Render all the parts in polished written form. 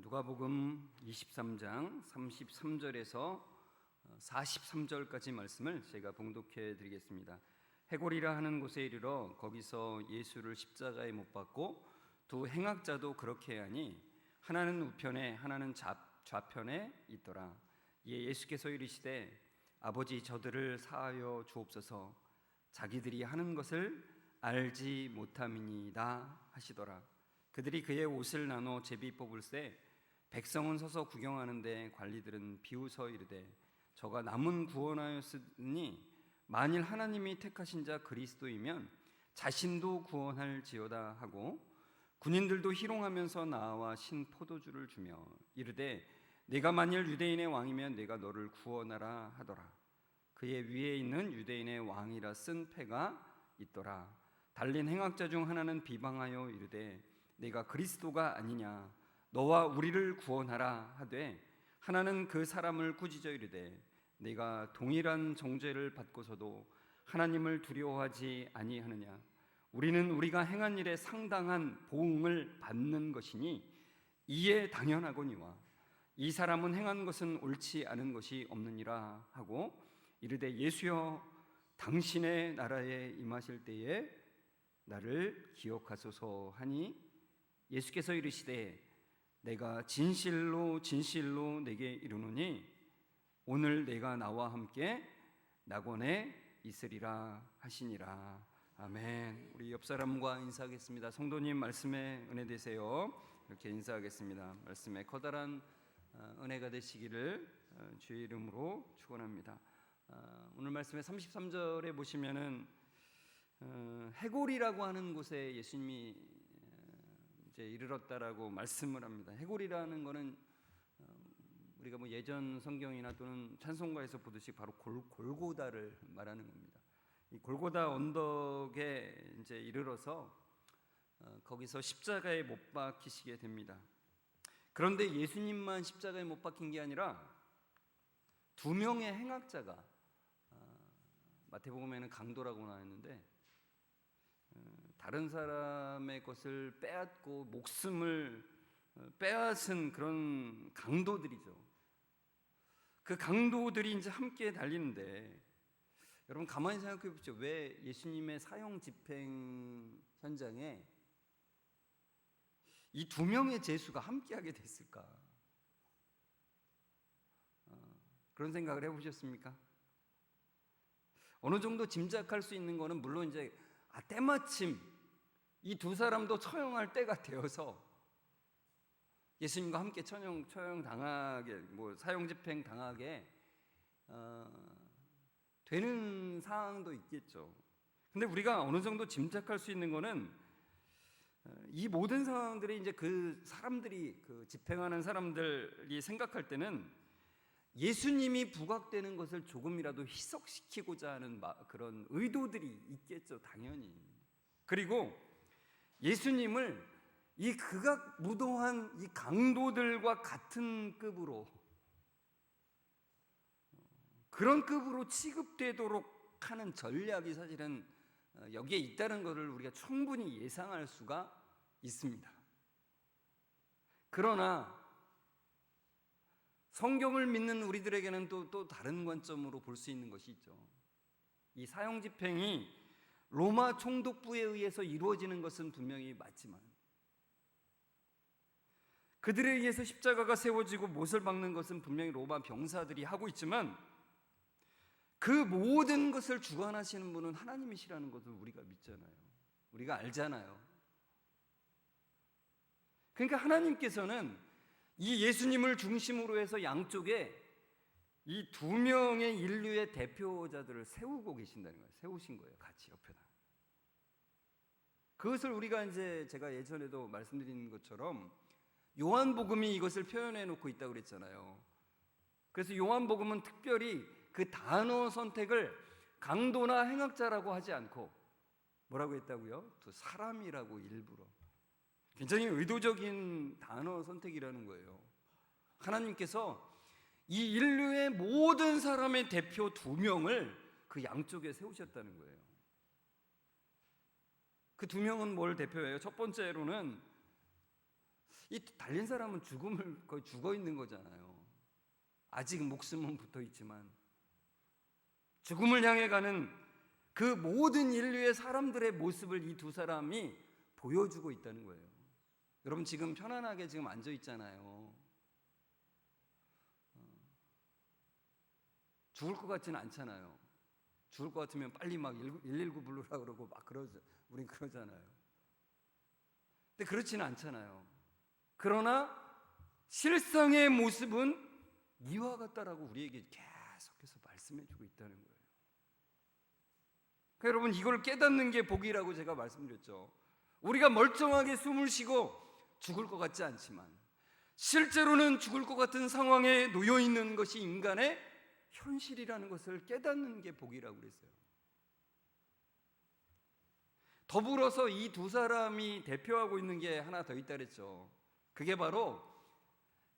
누가복음 23장 33절에서 43절까지 말씀을 제가 봉독해 드리겠습니다. 해골이라 하는 곳에 이르러 거기서 예수를 십자가에 못 박고 두 행악자도 그렇게 하니 하나는 우편에 하나는 좌편에 있더라. 이에 예수께서 이르시되 아버지 저들을 사하여 주옵소서 자기들이 하는 것을 알지 못함이니이다 하시더라. 그들이 그의 옷을 나눠 제비 뽑을새 백성은 서서 구경하는데 관리들은 비웃어 이르되 저가 남은 구원하였으니 만일 하나님이 택하신 자 그리스도이면 자신도 구원할지어다 하고 군인들도 희롱하면서 나와 신 포도주를 주며 이르되 내가 만일 유대인의 왕이면 내가 너를 구원하라 하더라. 그의 위에 있는 유대인의 왕이라 쓴 패가 있더라. 달린 행악자 중 하나는 비방하여 이르되 내가 그리스도가 아니냐 너와 우리를 구원하라 하되 하나는 그 사람을 꾸짖어 이르되 내가 동일한 정죄를 받고서도 하나님을 두려워하지 아니하느냐 우리는 우리가 행한 일에 상당한 보응을 받는 것이니 이에 당연하거니와 이 사람은 행한 것은 옳지 않은 것이 없느니라 하고 이르되 예수여 당신의 나라에 임하실 때에 나를 기억하소서 하니 예수께서 이르시되 내가 진실로 진실로 내게 이르노니 오늘 내가 나와 함께 낙원에 있으리라 하시니라. 아멘. 우리 옆 사람과 인사하겠습니다. 성도님 말씀에 은혜 되세요. 이렇게 인사하겠습니다. 말씀에 커다란 은혜가 되시기를 주의 이름으로 축원합니다. 오늘 말씀의 33절에 보시면은 해골이라고 하는 곳에 예수님이 이제 이르렀다라고 말씀을 합니다. 해골이라는 것은 우리가 뭐 예전 성경이나 또는 찬송가에서 보듯이 바로 골고다를 말하는 겁니다. 이 골고다 언덕에 이제 이르러서 거기서 십자가에 못 박히시게 됩니다. 그런데 예수님만 십자가에 못 박힌 게 아니라 두 명의 행악자가 마태복음에는 강도라고 나왔는데 다른 사람의 것을 빼앗고 목숨을 빼앗은 그런 강도들이죠. 그 강도들이 이제 함께 달리는데 여러분 가만히 생각해 보십시오. 왜 예수님의 사형 집행 현장에 이 두 명의 죄수가 함께하게 됐을까? 그런 생각을 해보셨습니까? 어느 정도 짐작할 수 있는 거는 물론 이제 때마침 이 두 사람도 처형할 때가 되어서 예수님과 함께 처형 당하게 뭐 사형 집행 당하게 되는 상황도 있겠죠. 근데 우리가 어느 정도 짐작할 수 있는 거는 이 모든 상황들이 이제 그 사람들이 그 집행하는 사람들이 생각할 때는 예수님이 부각되는 것을 조금이라도 희석시키고자 하는 그런 의도들이 있겠죠, 당연히. 그리고 예수님을 이 극악무도한 이 강도들과 같은 급으로 그런 급으로 취급되도록 하는 전략이 사실은 여기에 있다는 것을 우리가 충분히 예상할 수가 있습니다. 그러나 성경을 믿는 우리들에게는 또 다른 관점으로 볼 수 있는 것이 있죠. 이 사형 집행이 로마 총독부에 의해서 이루어지는 것은 분명히 맞지만 그들에 의해서 십자가가 세워지고 못을 박는 것은 분명히 로마 병사들이 하고 있지만 그 모든 것을 주관하시는 분은 하나님이시라는 것을 우리가 믿잖아요. 우리가 알잖아요. 그러니까 하나님께서는 이 예수님을 중심으로 해서 양쪽에 이 두 명의 인류의 대표자들을 세우고 계신다는 거예요. 세우신 거예요. 같이 옆에다. 그것을 우리가 이제 제가 예전에도 말씀드린 것처럼 요한복음이 이것을 표현해 놓고 있다고 그랬잖아요. 그래서 요한복음은 특별히 그 단어 선택을 강도나 행악자라고 하지 않고 뭐라고 했다고요? 두 사람이라고 일부러. 굉장히 의도적인 단어 선택이라는 거예요. 하나님께서 이 인류의 모든 사람의 대표 두 명을 그 양쪽에 세우셨다는 거예요. 그 두 명은 뭘 대표해요? 첫 번째로는 이 달린 사람은 죽음을 거의 죽어 있는 거잖아요. 아직 목숨은 붙어 있지만 죽음을 향해 가는 그 모든 인류의 사람들의 모습을 이 두 사람이 보여주고 있다는 거예요. 여러분 지금 편안하게 지금 앉아 있잖아요. 죽을 것 같지는 않잖아요. 죽을 것 같으면 빨리 막 119 부르라 그러고 막 우린 그러잖아요. 근데 그렇지는 않잖아요. 그러나 실상의 모습은 이와 같다라고 우리에게 계속해서 말씀해주고 있다는 거예요. 그러니까 여러분 이걸 깨닫는 게 복이라고 제가 말씀드렸죠. 우리가 멀쩡하게 숨을 쉬고 죽을 것 같지 않지만 실제로는 죽을 것 같은 상황에 놓여 있는 것이 인간의 현실이라는 것을 깨닫는 게 복이라고 그랬어요. 더불어서 이 두 사람이 대표하고 있는 게 하나 더 있다 그랬죠. 그게 바로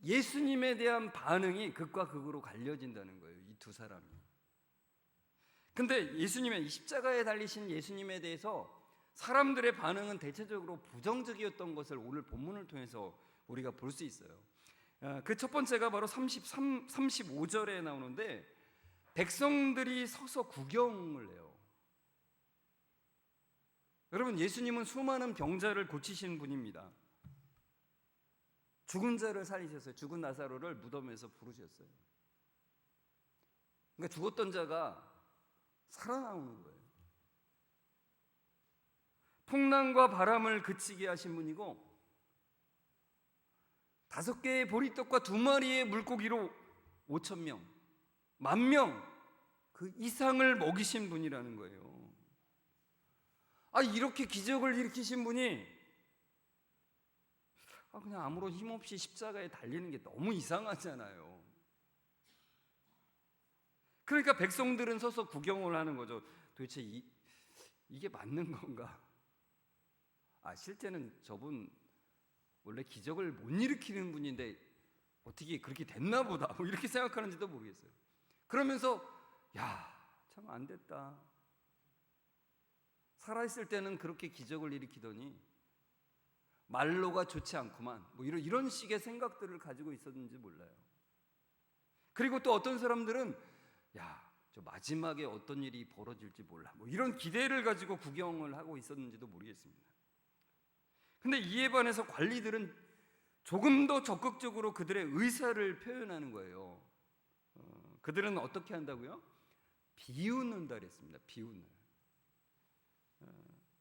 예수님에 대한 반응이 극과 극으로 갈려진다는 거예요. 이 두 사람이. 근데 예수님의 십자가에 달리신 예수님에 대해서 사람들의 반응은 대체적으로 부정적이었던 것을 오늘 본문을 통해서 우리가 볼 수 있어요. 그 첫 번째가 바로 35절에 나오는데 백성들이 서서 구경을 해요. 여러분 예수님은 수많은 병자를 고치신 분입니다. 죽은 자를 살리셨어요. 죽은 나사로를 무덤에서 부르셨어요. 그러니까 죽었던 자가 살아나오는 거예요. 풍랑과 바람을 그치게 하신 분이고 5개의 보리떡과 2마리의 물고기로 5,000명, 10,000명 그 이상을 먹이신 분이라는 거예요. 이렇게 기적을 일으키신 분이 그냥 아무런 힘없이 십자가에 달리는 게 너무 이상하잖아요. 그러니까 백성들은 서서 구경을 하는 거죠. 도대체 이게 맞는 건가? 실제는 저분 원래 기적을 못 일으키는 분인데 어떻게 그렇게 됐나 보다 뭐 이렇게 생각하는지도 모르겠어요. 그러면서 참 안 됐다. 살아있을 때는 그렇게 기적을 일으키더니 말로가 좋지 않구만 뭐 이런 식의 생각들을 가지고 있었는지 몰라요. 그리고 또 어떤 사람들은 저 마지막에 어떤 일이 벌어질지 몰라 뭐 이런 기대를 가지고 구경을 하고 있었는지도 모르겠습니다. 근데 이에 반해서 관리들은 조금 더 적극적으로 그들의 의사를 표현하는 거예요. 그들은 어떻게 한다고요? 비웃는다 그랬습니다. 비웃는.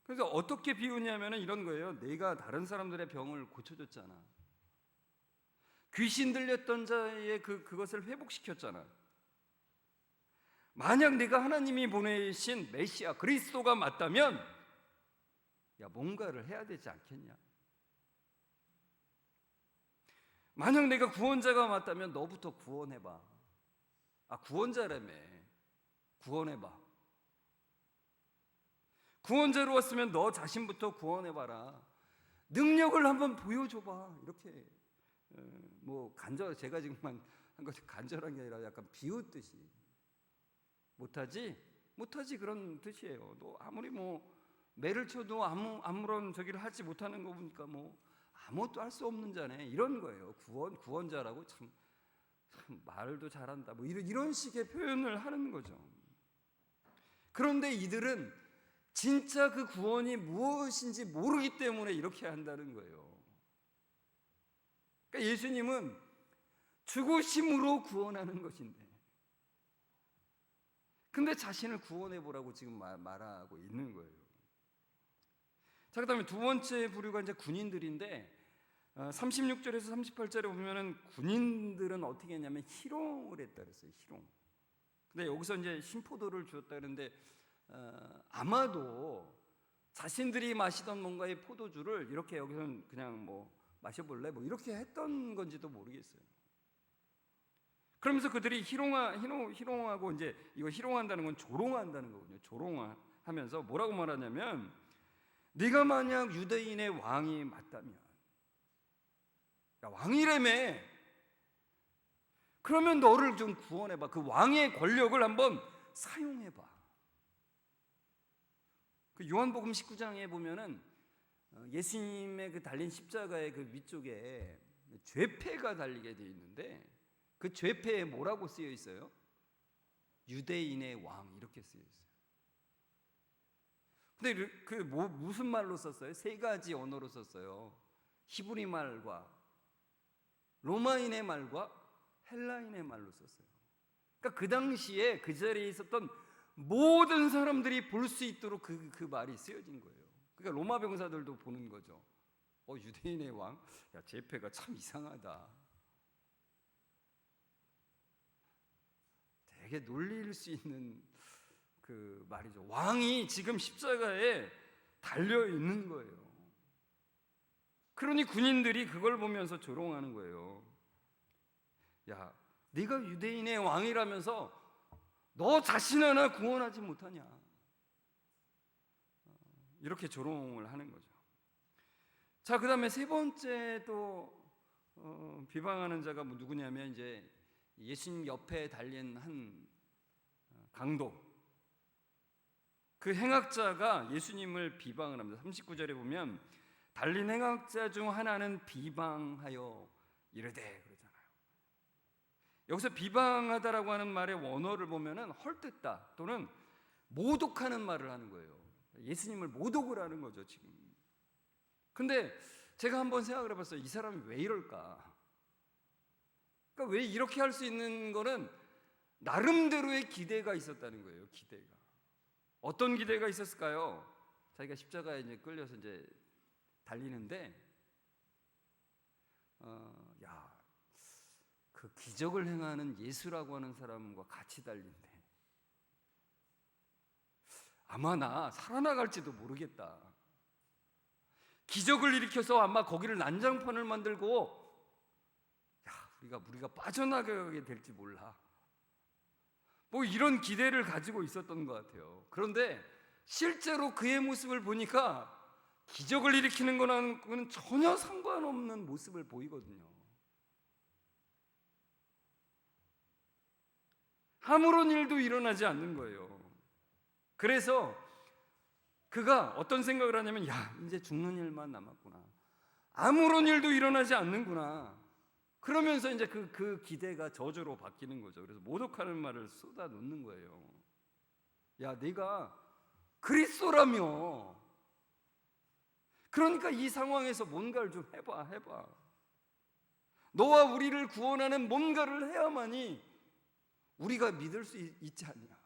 그래서 어떻게 비웃냐면 이런 거예요. 내가 다른 사람들의 병을 고쳐줬잖아. 귀신 들렸던 자의 그것을 회복시켰잖아. 만약 내가 하나님이 보내신 메시아 그리스도가 맞다면 뭔가를 해야 되지 않겠냐? 만약 내가 구원자가 맞다면 너부터 구원해봐. 구원자라며. 구원해봐. 구원자로 왔으면 너 자신부터 구원해봐라. 능력을 한번 보여줘봐. 이렇게 제가 지금 한 것이 간절한 게 아니라 약간 비웃듯이 못하지 그런 뜻이에요. 너 아무리 매를 쳐도 아무런 저기를 하지 못하는 거 보니까 아무것도 할 수 없는 자네 이런 거예요. 구원자라고 참 말도 잘한다 이런 식의 표현을 하는 거죠. 그런데 이들은 진짜 그 구원이 무엇인지 모르기 때문에 이렇게 한다는 거예요. 그러니까 예수님은 죽으심으로 구원하는 것인데 근데 자신을 구원해보라고 지금 말하고 있는 거예요. 자, 그 다음에 두 번째 부류가 이제 군인들인데 36절에서 38절에 보면은 군인들은 어떻게 했냐면 희롱을 했다 그랬어요. 희롱. 근데 여기서 이제 신포도를 주었다 그러는데 아마도 자신들이 마시던 뭔가의 포도주를 이렇게 여기서는 그냥 마셔볼래? 이렇게 했던 건지도 모르겠어요. 그러면서 그들이 희롱하고 이제 이거 희롱한다는 건 조롱한다는 거거든요. 조롱하면서 뭐라고 말하냐면 네가 만약 유대인의 왕이 맞다면 왕이라며 그러면 너를 좀 구원해봐. 그 왕의 권력을 한번 사용해봐. 그 요한복음 19장에 보면은 예수님의 그 달린 십자가의 그 위쪽에 죄패가 달리게 되어 있는데 그 죄패에 뭐라고 쓰여 있어요? 유대인의 왕 이렇게 쓰여 있어요. 근데 무슨 말로 썼어요? 세 가지 언어로 썼어요. 히브리 말과 로마인의 말과 헬라인의 말로 썼어요. 그러니까 그 당시에 그 자리에 있었던 모든 사람들이 볼 수 있도록 그 말이 쓰여진 거예요. 그러니까 로마 병사들도 보는 거죠. 유대인의 왕? 야, 제패가 참 이상하다. 되게 놀릴 수 있는 그 말이죠. 왕이 지금 십자가에 달려 있는 거예요. 그러니 군인들이 그걸 보면서 조롱하는 거예요. 야, 네가 유대인의 왕이라면서 너 자신 하나 구원하지 못하냐? 이렇게 조롱을 하는 거죠. 자, 그 다음에 세 번째 또 비방하는 자가 누구냐면 이제 예수님 옆에 달린 한 강도, 그 행악자가 예수님을 비방을 합니다. 39절에 보면 달린 행악자 중 하나는 비방하여 이르되 그러잖아요. 여기서 비방하다라고 하는 말의 원어를 보면은 헐뜯다 또는 모독하는 말을 하는 거예요. 예수님을 모독을 하는 거죠 지금. 근데 제가 한번 생각을 해봤어요. 이 사람이 왜 이럴까? 그러니까 왜 이렇게 할 수 있는 거는 나름대로의 기대가 있었다는 거예요. 기대가. 어떤 기대가 있었을까요? 자기가 십자가에 이제 끌려서 이제 달리는데, 그 기적을 행하는 예수라고 하는 사람과 같이 달린대. 아마 나 살아나갈지도 모르겠다. 기적을 일으켜서 아마 거기를 난장판을 만들고, 우리가 빠져나가게 될지 몰라. 뭐 이런 기대를 가지고 있었던 것 같아요. 그런데 실제로 그의 모습을 보니까 기적을 일으키는 거는 전혀 상관없는 모습을 보이거든요. 아무런 일도 일어나지 않는 거예요. 그래서 그가 어떤 생각을 하냐면, 이제 죽는 일만 남았구나. 아무런 일도 일어나지 않는구나. 그러면서 이제 그 기대가 저주로 바뀌는 거죠. 그래서 모독하는 말을 쏟아 놓는 거예요. 야, 네가 그리스도라며. 그러니까 이 상황에서 뭔가를 좀 해봐. 너와 우리를 구원하는 뭔가를 해야만이 우리가 믿을 수 있지 않냐.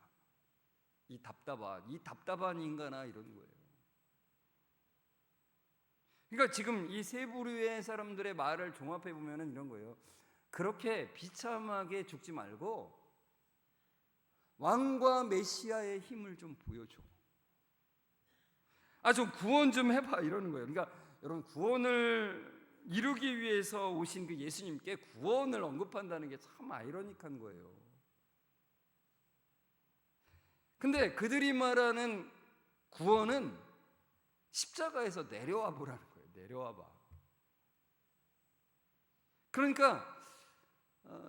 이 답답한 인간아, 이런 거예요. 그러니까 지금 이 세 부류의 사람들의 말을 종합해 보면은 이런 거예요. 그렇게 비참하게 죽지 말고 왕과 메시아의 힘을 좀 보여줘. 좀 구원 좀 해봐, 이러는 거예요. 그러니까 여러분, 구원을 이루기 위해서 오신 그 예수님께 구원을 언급한다는 게 참 아이러니한 거예요. 근데 그들이 말하는 구원은 십자가에서 내려와 보라는 거예요. 내려와 봐. 그러니까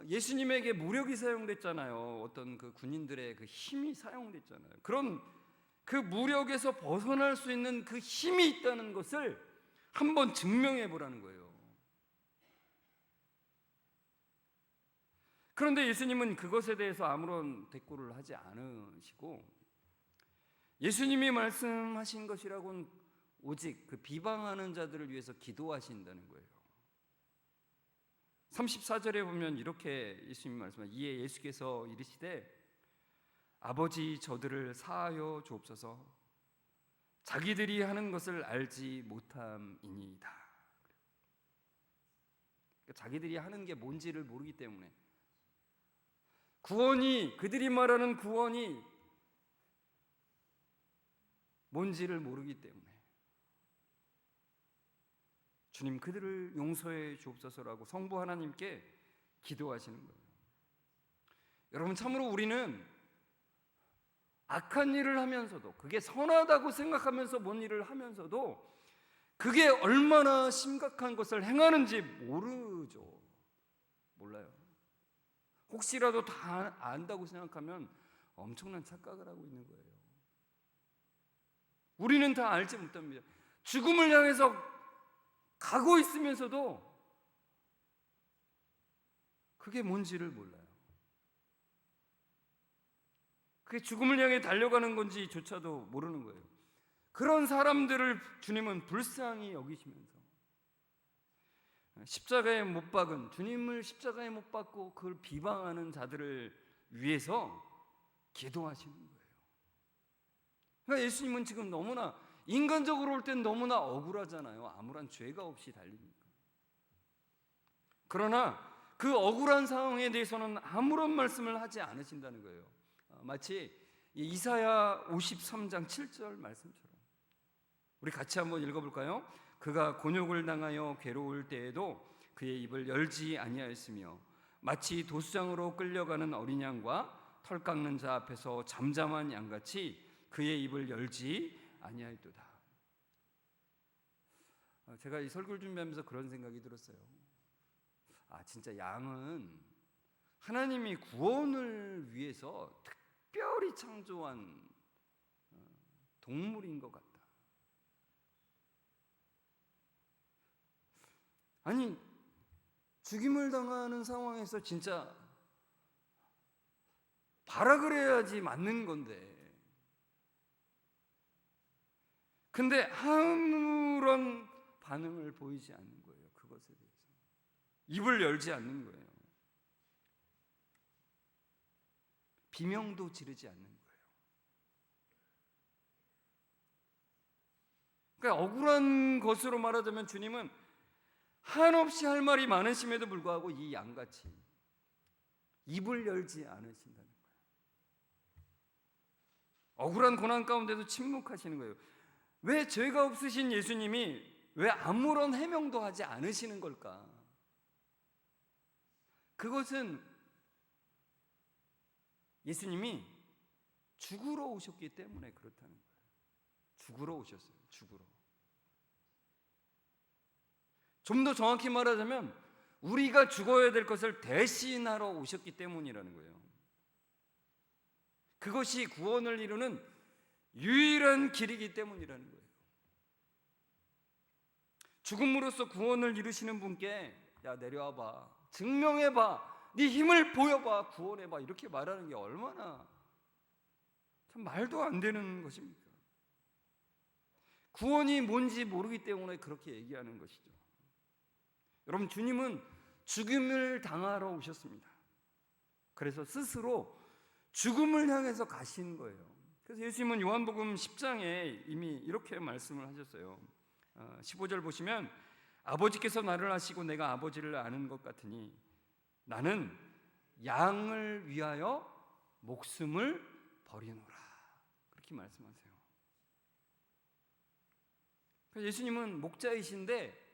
예수님에게 무력이 사용됐잖아요. 어떤 그 군인들의 그 힘이 사용됐잖아요. 그런 그 무력에서 벗어날 수 있는 그 힘이 있다는 것을 한번 증명해 보라는 거예요. 그런데 예수님은 그것에 대해서 아무런 대꾸를 하지 않으시고, 예수님이 말씀하신 것이라고는 오직 그 비방하는 자들을 위해서 기도하신다는 거예요. 34절에 보면 이렇게 예수님이 말씀하시죠. 이에 예수께서 이르시되 아버지, 저들을 사하여 주옵소서. 자기들이 하는 것을 알지 못함이니이다. 그러니까 자기들이 하는 게 뭔지를 모르기 때문에, 그들이 말하는 구원이 뭔지를 모르기 때문에 주님, 그들을 용서해 주옵소서라고 성부 하나님께 기도하시는 거예요. 여러분, 참으로 우리는 악한 일을 하면서도, 그게 선하다고 생각하면서 뭔 일을 하면서도 그게 얼마나 심각한 것을 행하는지 모르죠. 몰라요. 혹시라도 다 안다고 생각하면 엄청난 착각을 하고 있는 거예요. 우리는 다 알지 못합니다. 죽음을 향해서 가고 있으면서도 그게 뭔지를 몰라요. 그게 죽음을 향해 달려가는 건지조차도 모르는 거예요. 그런 사람들을 주님은 불쌍히 여기시면서 십자가에 못 박은, 주님을 십자가에 못 박고 그걸 비방하는 자들을 위해서 기도하시는 거예요. 그러니까 예수님은 지금 너무나, 인간적으로 볼 땐 너무나 억울하잖아요. 아무런 죄가 없이 달리니까. 그러나 그 억울한 상황에 대해서는 아무런 말씀을 하지 않으신다는 거예요. 마치 이사야 53장 7절 말씀처럼. 우리 같이 한번 읽어볼까요? 그가 곤욕을 당하여 괴로울 때에도 그의 입을 열지 아니하였으며 마치 도수장으로 끌려가는 어린 양과 털 깎는 자 앞에서 잠잠한 양같이 그의 입을 열지 아니하였도다. 제가 이 설교를 준비하면서 그런 생각이 들었어요. 진짜 양은 하나님이 구원을 위해서 특별히 창조한 동물인 것 같다. 아니, 죽임을 당하는 상황에서 진짜 발악을 해야지 맞는 건데, 근데 아무런 반응을 보이지 않는 거예요. 그것에 대해서 입을 열지 않는 거예요. 비명도 지르지 않는 거예요. 그러니까 억울한 것으로 말하자면 주님은 한없이 할 말이 많으심에도 불구하고 이 양같이 입을 열지 않으신다는 거예요. 억울한 고난 가운데도 침묵하시는 거예요. 왜 죄가 없으신 예수님이 왜 아무런 해명도 하지 않으시는 걸까? 그것은 예수님이 죽으러 오셨기 때문에 그렇다는 거예요. 죽으러 오셨어요. 죽으러. 좀 더 정확히 말하자면 우리가 죽어야 될 것을 대신하러 오셨기 때문이라는 거예요. 그것이 구원을 이루는 유일한 길이기 때문이라는 거예요. 죽음으로써 구원을 이루시는 분께 야, 내려와봐, 증명해봐, 네 힘을 보여봐, 구원해봐, 이렇게 말하는 게 얼마나 참 말도 안 되는 것입니까? 구원이 뭔지 모르기 때문에 그렇게 얘기하는 것이죠. 여러분, 주님은 죽음을 당하러 오셨습니다. 그래서 스스로 죽음을 향해서 가신 거예요. 그래서 예수님은 요한복음 10장에 이미 이렇게 말씀을 하셨어요. 15절 보시면 아버지께서 나를 아시고 내가 아버지를 아는 것 같으니 나는 양을 위하여 목숨을 버리노라, 그렇게 말씀하세요. 그래서 예수님은 목자이신데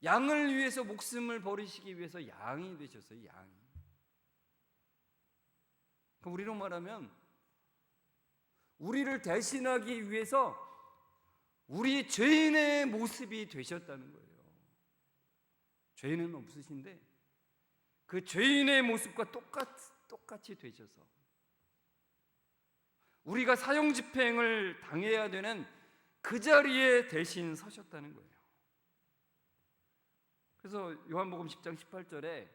양을 위해서 목숨을 버리시기 위해서 양이 되셨어요. 양이. 우리로 말하면 우리를 대신하기 위해서 우리 죄인의 모습이 되셨다는 거예요. 죄인은 없으신데 그 죄인의 모습과 똑같이 되셔서 우리가 사형집행을 당해야 되는 그 자리에 대신 서셨다는 거예요. 그래서 요한복음 10장 18절에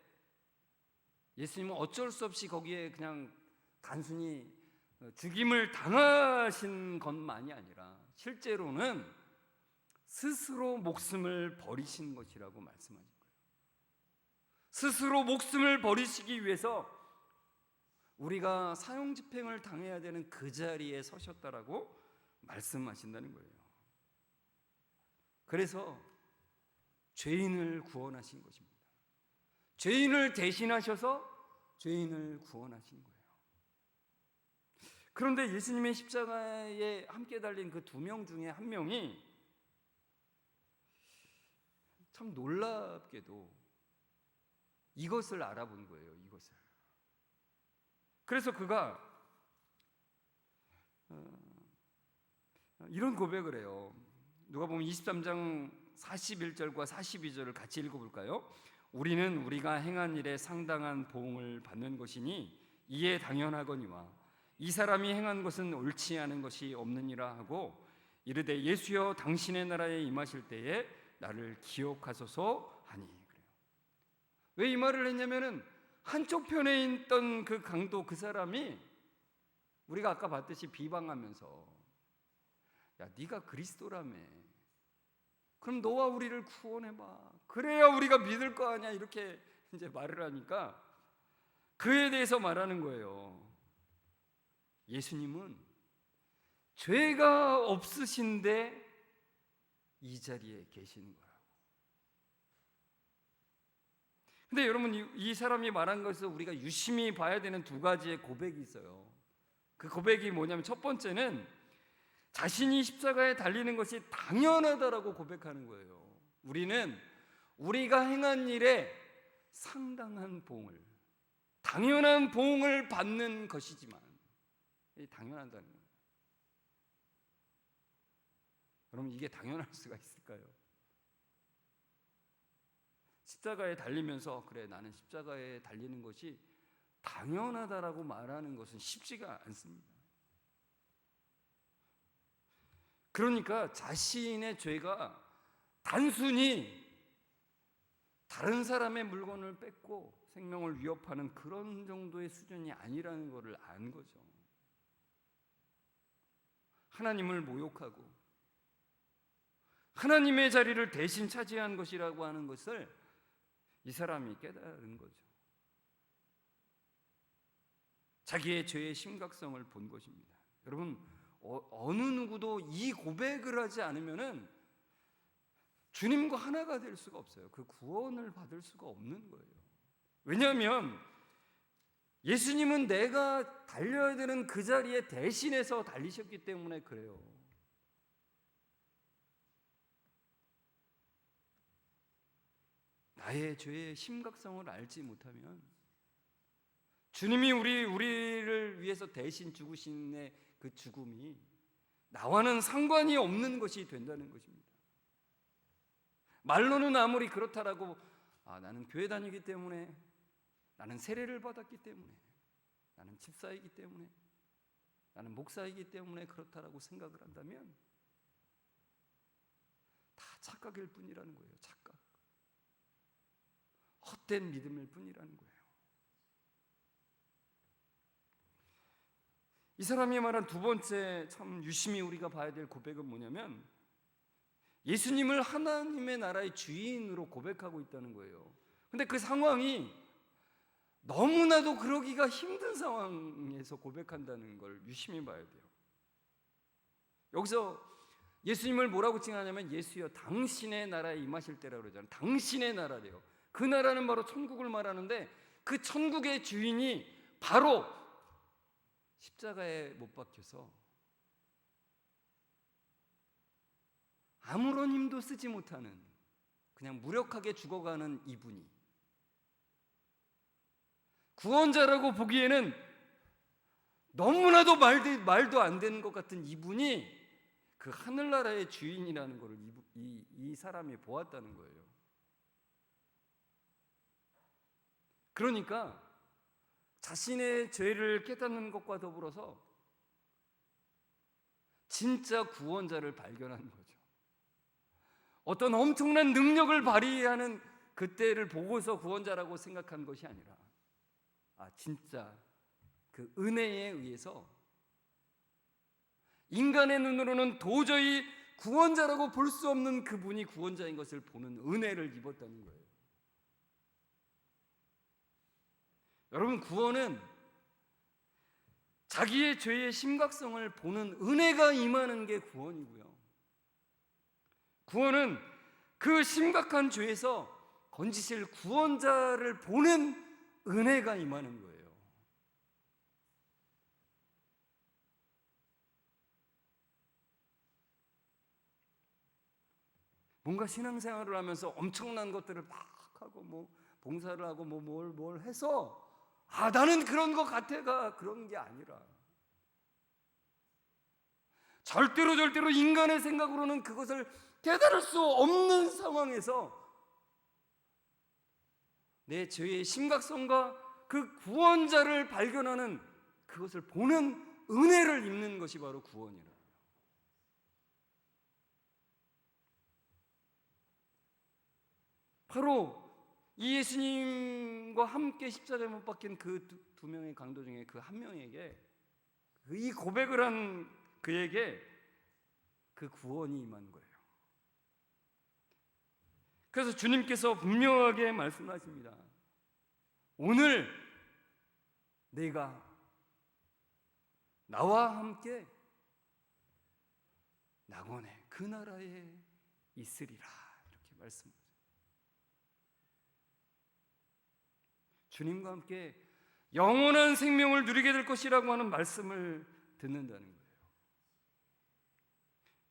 예수님은 어쩔 수 없이 거기에 그냥 단순히 죽임을 당하신 것만이 아니라 실제로는 스스로 목숨을 버리신 것이라고 말씀하신 거예요. 스스로 목숨을 버리시기 위해서 우리가 사형집행을 당해야 되는 그 자리에 서셨다라고 말씀하신다는 거예요. 그래서 죄인을 구원하신 것입니다. 죄인을 대신하셔서 죄인을 구원하신 거예요. 그런데 예수님의 십자가에 함께 달린 그 2명 중에 한 명이 참 놀랍게도 이것을 알아본 거예요. 이것을. 그래서 그가 이런 고백을 해요. 누가복음 23장 41절과 42절을 같이 읽어볼까요? 우리는 우리가 행한 일에 상당한 보응을 받는 것이니 이에 당연하거니와 이 사람이 행한 것은 옳지 않은 것이 없느니라 하고 이르되 예수여 당신의 나라에 임하실 때에 나를 기억하소서 하니. 그래요. 왜 이 말을 했냐면은 한쪽 편에 있던 그 강도, 그 사람이 우리가 아까 봤듯이 비방하면서 야, 네가 그리스도라며, 그럼 너와 우리를 구원해봐, 그래야 우리가 믿을 거 아니야, 이렇게 이제 말을 하니까 그에 대해서 말하는 거예요. 예수님은 죄가 없으신데 이 자리에 계시는 거라고. 근데 여러분, 이 사람이 말한 것에서 우리가 유심히 봐야 되는 두 가지의 고백이 있어요. 그 고백이 뭐냐면, 첫 번째는 자신이 십자가에 달리는 것이 당연하다라고 고백하는 거예요. 우리는 우리가 행한 일에 상당한 보응을, 당연한 보응을 받는 것이지만, 당연하다는 거예요. 여러분, 이게 당연할 수가 있을까요? 십자가에 달리면서 그래, 나는 십자가에 달리는 것이 당연하다라고 말하는 것은 쉽지가 않습니다. 그러니까 자신의 죄가 단순히 다른 사람의 물건을 뺏고 생명을 위협하는 그런 정도의 수준이 아니라는 것을 안 거죠. 하나님을 모욕하고 하나님의 자리를 대신 차지한 것이라고 하는 것을 이 사람이 깨달은 거죠. 자기의 죄의 심각성을 본 것입니다. 여러분, 어느 누구도 이 고백을 하지 않으면은 주님과 하나가 될 수가 없어요. 그 구원을 받을 수가 없는 거예요. 왜냐하면 예수님은 내가 달려야 되는 그 자리에 대신해서 달리셨기 때문에 그래요. 나의 죄의 심각성을 알지 못하면 주님이 우리를 위해서 대신 죽으신 그 죽음이 나와는 상관이 없는 것이 된다는 것입니다. 말로는 아무리 그렇다라고, 나는 교회 다니기 때문에, 나는 세례를 받았기 때문에, 나는 집사이기 때문에, 나는 목사이기 때문에 그렇다라고 생각을 한다면 다 착각일 뿐이라는 거예요. 착각. 헛된 믿음일 뿐이라는 거예요. 이 사람이 말한 두 번째 참 유심히 우리가 봐야 될 고백은 뭐냐면, 예수님을 하나님의 나라의 주인으로 고백하고 있다는 거예요. 근데 그 상황이 너무나도 그러기가 힘든 상황에서 고백한다는 걸 유심히 봐야 돼요. 여기서 예수님을 뭐라고 칭하냐면, 예수여 당신의 나라에 임하실 때라고 그러잖아요. 당신의 나라래요. 그 나라는 바로 천국을 말하는데, 그 천국의 주인이 바로 십자가에 못 박혀서 아무런 힘도 쓰지 못하는, 그냥 무력하게 죽어가는 이분이, 구원자라고 보기에는 너무나도 말도 안 되는 것 같은 이분이 그 하늘나라의 주인이라는 것을 이 사람이 보았다는 거예요. 그러니까 자신의 죄를 깨닫는 것과 더불어서 진짜 구원자를 발견하는 거죠. 어떤 엄청난 능력을 발휘하는 그때를 보고서 구원자라고 생각한 것이 아니라, 진짜 그 은혜에 의해서 인간의 눈으로는 도저히 구원자라고 볼 수 없는 그분이 구원자인 것을 보는 은혜를 입었다는 거예요. 여러분, 구원은 자기의 죄의 심각성을 보는 은혜가 임하는 게 구원이고요, 구원은 그 심각한 죄에서 건지실 구원자를 보는 은혜가 임하는 거예요. 뭔가 신앙생활을 하면서 엄청난 것들을 막 하고 뭐 봉사를 하고 뭘 해서 나는 그런 것 같아가 그런 게 아니라, 절대로 인간의 생각으로는 그것을 깨달을 수 없는 상황에서 내 죄의 심각성과 그 구원자를 발견하는, 그것을 보는 은혜를 입는 것이 바로 구원이라고요. 바로 이 예수님과 함께 십자가에 못 박힌 그 두 명의 강도 중에 그 한 명에게, 이 고백을 한 그에게 그 구원이 임한 거예요. 그래서 주님께서 분명하게 말씀하십니다. 오늘 내가 나와 함께 낙원의 그 나라에 있으리라, 이렇게 말씀하세요. 주님과 함께 영원한 생명을 누리게 될 것이라고 하는 말씀을 듣는다는 거예요.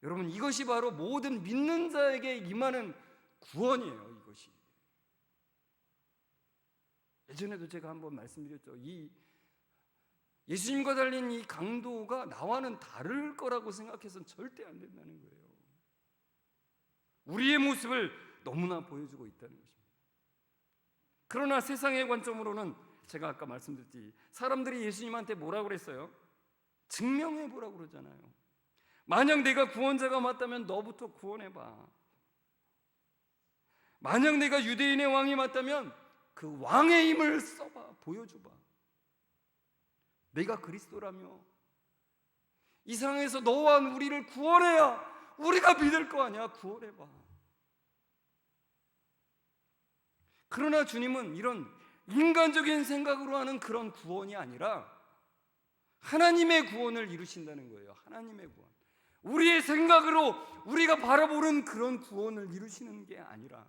여러분, 이것이 바로 모든 믿는 자에게 임하는 구원이에요. 이것이. 예전에도 제가 한번 말씀드렸죠. 이 예수님과 달린 이 강도가 나와는 다를 거라고 생각해서는 절대 안 된다는 거예요. 우리의 모습을 너무나 보여주고 있다는 것입니다. 그러나 세상의 관점으로는 제가 아까 말씀드렸지, 사람들이 예수님한테 뭐라고 그랬어요? 증명해 보라고 그러잖아요. 만약 내가 구원자가 맞다면 너부터 구원해봐. 만약 내가 유대인의 왕이 맞다면 그 왕의 힘을 써봐, 보여줘봐. 내가 그리스도라며 이 상황에서 너와 우리를 구원해야 우리가 믿을 거 아니야. 구원해봐. 그러나 주님은 이런 인간적인 생각으로 하는 그런 구원이 아니라 하나님의 구원을 이루신다는 거예요. 하나님의 구원. 우리의 생각으로 우리가 바라보는 그런 구원을 이루시는 게 아니라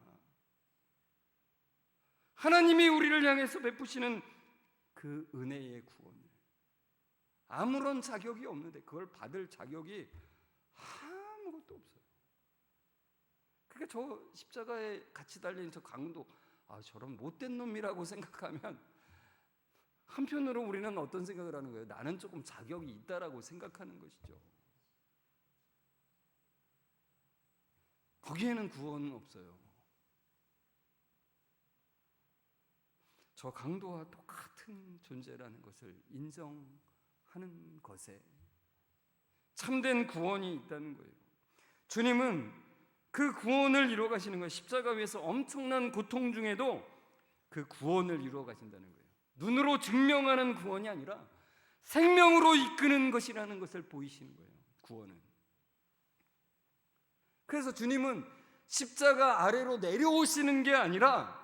하나님이 우리를 향해서 베푸시는 그 은혜의 구원을, 아무런 자격이 없는데 그걸 받을 자격이 아무것도 없어요. 그러니까 저 십자가에 같이 달린 저 강도, 저런 못된 놈이라고 생각하면 한편으로 우리는 어떤 생각을 하는 거예요? 나는 조금 자격이 있다라고 생각하는 것이죠. 거기에는 구원은 없어요. 저 강도와 똑같은 존재라는 것을 인정하는 것에 참된 구원이 있다는 거예요. 주님은 그 구원을 이루어 가시는 거예요. 십자가 위에서 엄청난 고통 중에도 그 구원을 이루어 가신다는 거예요. 눈으로 증명하는 구원이 아니라 생명으로 이끄는 것이라는 것을 보이시는 거예요. 구원은. 그래서 주님은 십자가 아래로 내려오시는 게 아니라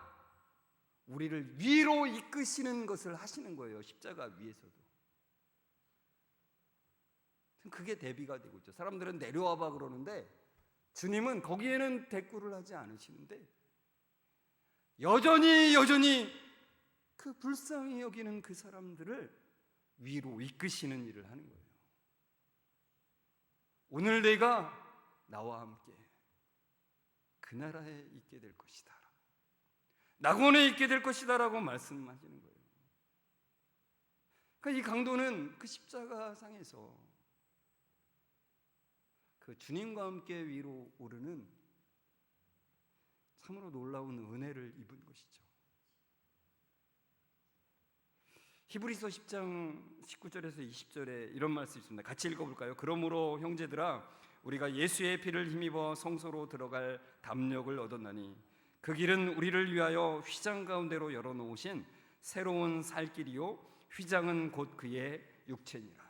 우리를 위로 이끄시는 것을 하시는 거예요. 십자가 위에서도. 그게 대비가 되고 있죠. 사람들은 내려와봐 그러는데 주님은 거기에는 대꾸를 하지 않으시는데 여전히 그 불쌍히 여기는 그 사람들을 위로 이끄시는 일을 하는 거예요. 오늘 내가 나와 함께 그 나라에 있게 될 것이다, 낙원에 있게 될 것이다 라고 말씀하시는 거예요. 그러니까 이 강도는 그 십자가상에서 그 주님과 함께 위로 오르는 참으로 놀라운 은혜를 입은 것이죠. 히브리서 10장 19절에서 20절에 이런 말씀이 있습니다. 같이 읽어볼까요? 그러므로 형제들아, 우리가 예수의 피를 힘입어 성소로 들어갈 담력을 얻었나니 그 길은 우리를 위하여 휘장 가운데로 열어놓으신 새로운 살 길이요, 휘장은 곧 그의 육체니라.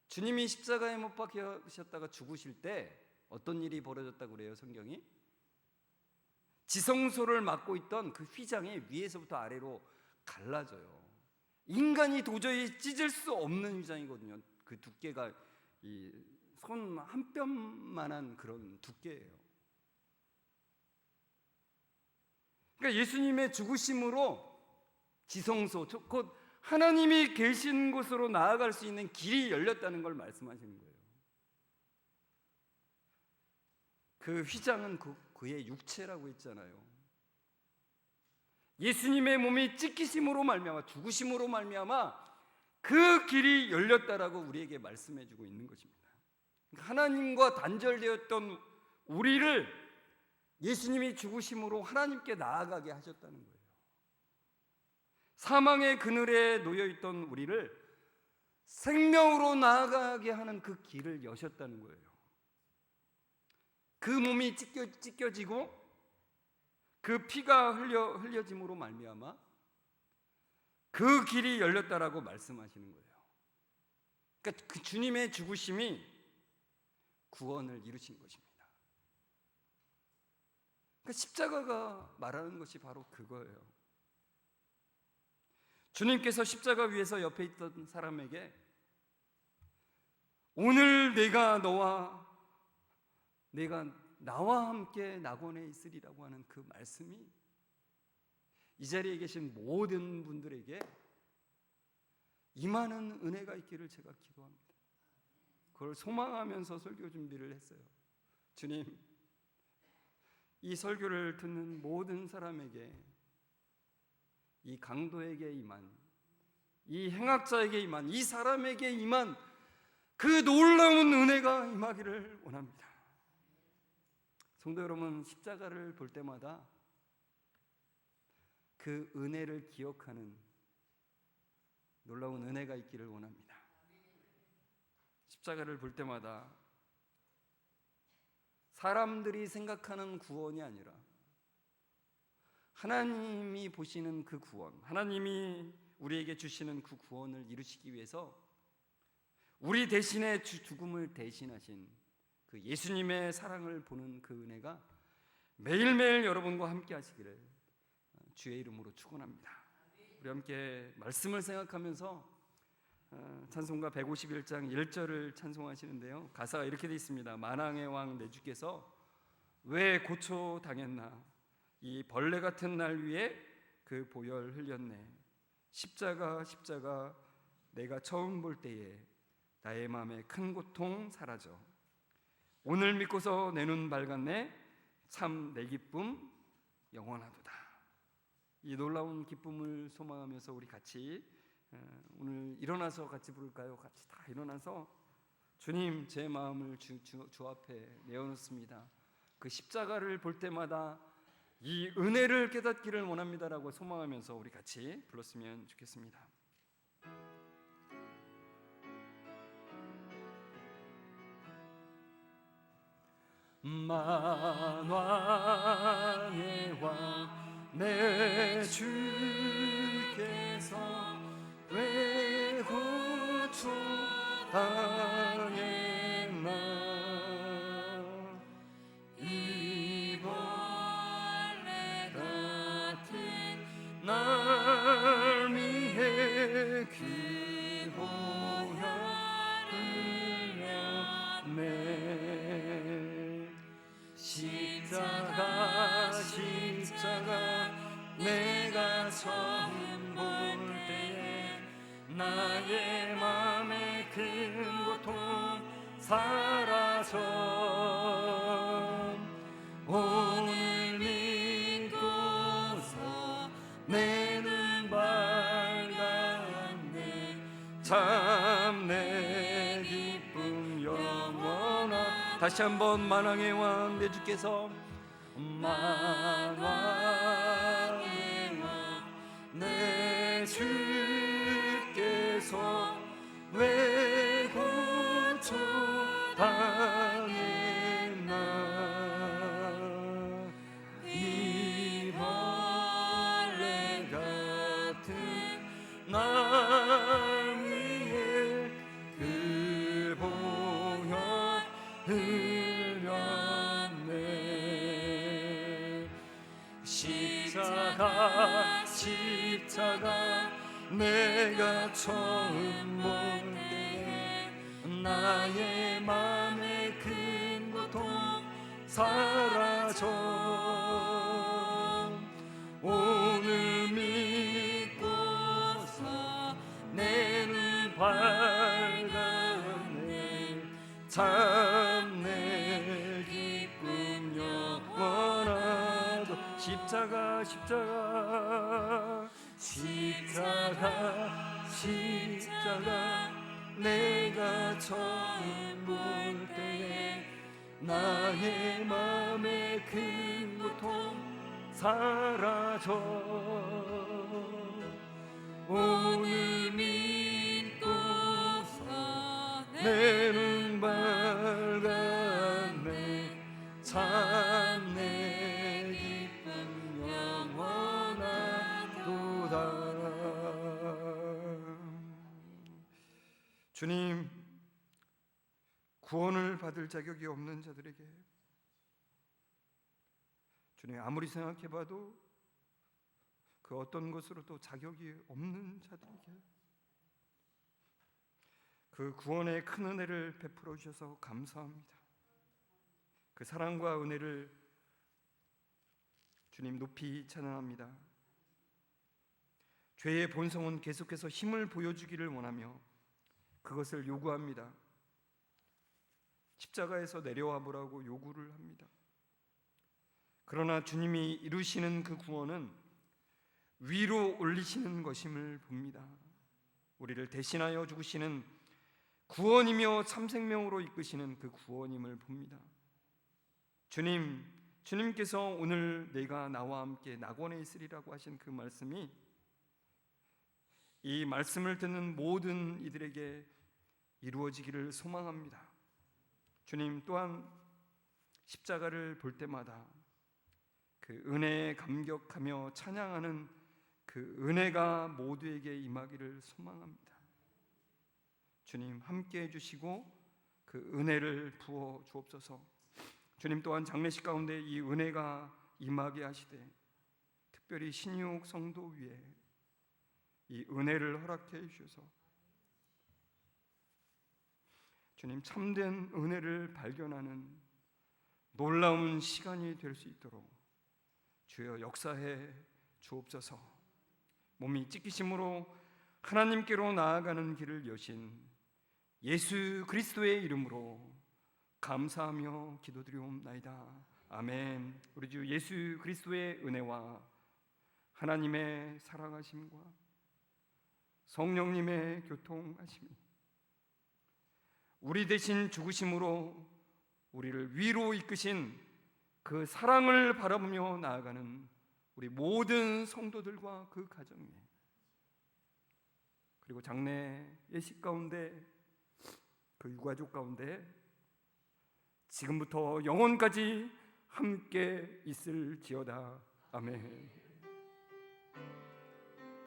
주님이 십자가에 못 박히셨다가 죽으실 때 어떤 일이 벌어졌다고 그래요? 성경이 지성소를 맡고 있던 그 휘장이 위에서부터 아래로 갈라져요. 인간이 도저히 찢을 수 없는 휘장이거든요. 그 두께가 이 손 한 뼘만한 그런 두께예요. 그러니까 예수님의 죽으심으로 지성소, 곧 하나님이 계신 곳으로 나아갈 수 있는 길이 열렸다는 걸 말씀하시는 거예요. 그 휘장은 그의 육체라고 했잖아요. 예수님의 몸이 찢기심으로 말미암아, 죽으심으로 말미암아 그 길이 열렸다라고 우리에게 말씀해주고 있는 것입니다. 하나님과 단절되었던 우리를 예수님이 죽으심으로 하나님께 나아가게 하셨다는 거예요. 사망의 그늘에 놓여있던 우리를 생명으로 나아가게 하는 그 길을 여셨다는 거예요. 그 몸이 찢겨지고 그 피가 흘려짐으로 말미암아 그 길이 열렸다라고 말씀하시는 거예요. 그러니까 그 주님의 죽으심이 구원을 이루신 것입니다. 그러니까 십자가가 말하는 것이 바로 그거예요. 주님께서 십자가 위에서 옆에 있던 사람에게 오늘 내가 나와 함께 낙원에 있으리라고 하는 그 말씀이 이 자리에 계신 모든 분들에게 임하는 은혜가 있기를 제가 기도합니다. 그걸 소망하면서 설교 준비를 했어요. 주님, 이 설교를 듣는 모든 사람에게, 이 강도에게 임한, 이 행악자에게 임한, 이 사람에게 임한 그 놀라운 은혜가 임하기를 원합니다. 성도 여러분, 십자가를 볼 때마다 그 은혜를 기억하는 놀라운 은혜가 있기를 원합니다. 십자가를 볼 때마다 사람들이 생각하는 구원이 아니라 하나님이 보시는 그 구원, 하나님이 우리에게 주시는 그 구원을 이루시기 위해서 우리 대신에 죽음을 대신하신 그 예수님의 사랑을 보는 그 은혜가 매일매일 여러분과 함께 하시기를 주의 이름으로 축원합니다. 우리 함께 말씀을 생각하면서 찬송가 151장 1절을 찬송하시는데요, 가사가 이렇게 되어 있습니다. 만왕의 왕 내 주께서 왜 고초 당했나, 이 벌레 같은 날 위에 그 보혈 흘렸네. 십자가 내가 처음 볼 때에 나의 마음에 큰 고통 사라져. 오늘 믿고서 내 눈 밝았네. 참 내 기쁨 영원하도다. 이 놀라운 기쁨을 소망하면서 우리 같이 오늘 일어나서 같이 부를까요? 같이 다 일어나서 주님, 제 마음을 주 앞에 내어놓습니다. 그 십자가를 볼 때마다 이 은혜를 깨닫기를 원합니다라고 소망하면서 우리 같이 불렀으면 좋겠습니다. 만왕의 왕 내 주께서 왜 고초 당했나, 이 벌레 같은 날 위해 그 보혈 흘렸네. 십자가 내가 처음 볼 때에 나의 맘에 큰 고통 사라져. 오늘 믿고서 내 눈 밝았네. 참 내 기쁨 영원하. 다시 한번 만왕의 왕 내 주께서 만왕의 왕 내 주께서 왜 고초 당했나, 이 벌레 같은 날 위에 그 보혈 흘렸네. 십자가 내가 처음 볼 때에 나의 맘에 큰 고통 사라져. 오늘 믿고서 내 눈 밝았네. 참 내 기쁨 영원하도. 십자가 내가 처음 볼 때에 나의 맘에 큰 고통 사라져. 오늘 믿고서 내 눈 밝았네. 참 내 기쁨 주님, 구원을 받을 자격이 없는 자들에게, 주님, 아무리 생각해봐도 그 어떤 것으로도 자격이 없는 자들에게 그 구원의 큰 은혜를 베풀어 주셔서 감사합니다. 그 사랑과 은혜를 주님 높이 찬양합니다. 죄의 본성은 계속해서 힘을 보여주기를 원하며 그것을 요구합니다. 십자가에서 내려와 보라고 요구를 합니다. 그러나 주님이 이루시는 그 구원은 위로 올리시는 것임을 봅니다. 우리를 대신하여 죽으시는 구원이며 참생명으로 이끄시는 그 구원임을 봅니다. 주님께서 오늘 내가 나와 함께 낙원에 있으리라고 하신 그 말씀이 이 말씀을 듣는 모든 이들에게 이루어지기를 소망합니다. 주님 또한 십자가를 볼 때마다 그 은혜에 감격하며 찬양하는 그 은혜가 모두에게 임하기를 소망합니다. 주님 함께 해주시고 그 은혜를 부어 주옵소서. 주님 또한 장례식 가운데 이 은혜가 임하게 하시되 특별히 신유옥 성도 위에 이 은혜를 허락해 주셔서 주님 참된 은혜를 발견하는 놀라운 시간이 될 수 있도록 주여 역사해 주옵소서. 몸이 찢기심으로 하나님께로 나아가는 길을 여신 예수 그리스도의 이름으로 감사하며 기도드리옵나이다. 아멘. 우리 주 예수 그리스도의 은혜와 하나님의 사랑하심과 성령님의 교통하심이 우리 대신 죽으심으로 우리를 위로 이끄신 그 사랑을 바라보며 나아가는 우리 모든 성도들과 그 가정에, 그리고 장래 예식 가운데 그 유가족 가운데 지금부터 영원까지 함께 있을지어다. 아멘.